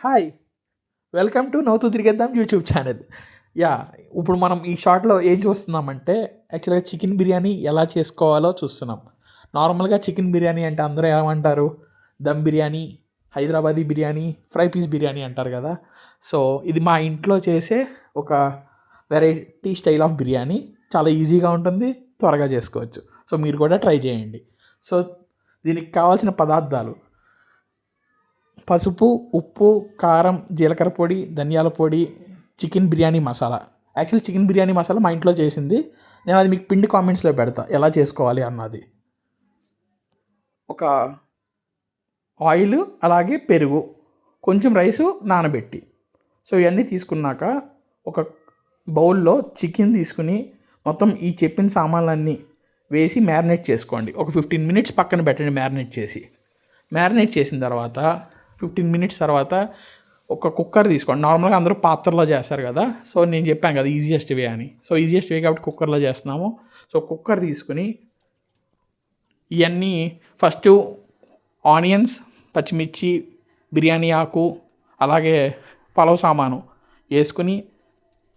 Hi! Welcome to నవ్వుతూ తిరిగేద్దాం YouTube channel. ఇప్పుడు మనం ఈ షార్ట్‌లో ఏం చూస్తున్నామంటే, యాక్చువల్‌గా చికెన్ బిర్యానీ ఎలా చేసుకోవాలో చూస్తున్నాం. నార్మల్‌గా చికెన్ బిర్యానీ అంటే అందరూ ఏమంటారు? దమ్ బిర్యానీ, హైదరాబాదీ బిర్యానీ, ఫ్రై పీస్ బిర్యానీ అంటారు కదా! సో, ఇది మా ఇంట్లో చేసే ఒక వెరైటీ స్టైల్ ఆఫ్ బిర్యానీ. చాలా ఈజీగా ఉంటుంది, త్వరగా చేసుకోవచ్చు. సో, మీరు కూడా ట్రై చేయండి. సో, దీనికి కావాల్సిన పదార్థాలు: పసుపు, ఉప్పు, కారం, జీలకర్ర పొడి, ధనియాల పొడి, chicken biryani masala. Actually chicken biryani masala మా ఇంట్లో చేసింది. నేను అది మీకు పిండి కామెంట్స్లో పెడతా ఎలా చేసుకోవాలి అన్నది. ఒక ఆయిల్, అలాగే పెరుగు, కొంచెం రైసు నానబెట్టి. సో ఇవన్నీ తీసుకున్నాక ఒక బౌల్లో చికెన్ తీసుకుని మొత్తం ఈ చెప్పిన సామాన్లన్నీ వేసి మ్యారినేట్ చేసుకోండి. ఒక 15 మినిట్స్ పక్కన పెట్టండి మ్యారినేట్ చేసి. మ్యారినేట్ చేసిన తర్వాత 15 మినిట్స్ తర్వాత ఒక కుక్కర్ తీసుకోండి. నార్మల్గా అందరూ పాత్రలో చేస్తారు కదా, సో నేను చెప్పాను కదా ఈజియెస్ట్ వే అని. సో ఈజియెస్ట్ వే కాబట్టి కుక్కర్లో చేస్తున్నాము. సో కుక్కర్ తీసుకుని ఇవన్నీ ఫస్ట్ ఆనియన్స్, పచ్చిమిర్చి, బిర్యానీ ఆకు, అలాగే పలావ్ సామాను వేసుకుని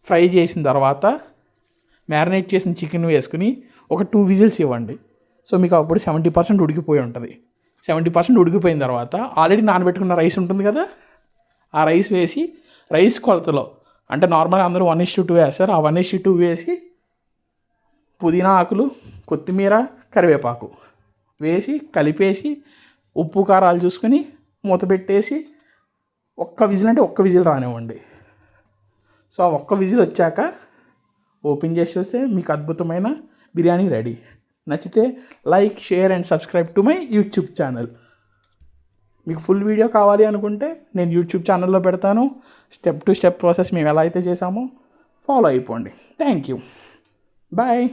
ఫ్రై చేసిన తర్వాత మ్యారినేట్ చేసిన చికెన్ వేసుకుని ఒక 2 విజిల్స్ ఇవ్వండి. సో మీకు అప్పుడు 70% ఉడికిపోయి ఉంటుంది. 70% ఉడికిపోయిన తర్వాత ఆల్రెడీ నానబెట్టుకున్న రైస్ ఉంటుంది కదా, ఆ రైస్ వేసి రైస్ కొలతలో, అంటే నార్మల్గా అందరూ 1:2 వేస్తారు, ఆ 1:2 వేసి పుదీనా ఆకులు, కొత్తిమీర, కరివేపాకు వేసి కలిపేసి ఉప్పు కారాలు చూసుకొని మూత పెట్టేసి ఒక్క విజిల్ రానివ్వండి. సో ఆ ఒక్క విజిల్ వచ్చాక ఓపెన్ చేసి చూస్తే మీకు అద్భుతమైన బిర్యానీ రెడీ. నచ్చితే like, share and subscribe to my YouTube channel. మీకు ఫుల్ వీడియో కావాలి అనుకుంటే నేను యూట్యూబ్ ఛానల్లో పెడతాను. స్టెప్ టు స్టెప్ ప్రాసెస్ మేము ఎలా అయితే చేసామో ఫాలో అయిపోండి. Thank you. బాయ్.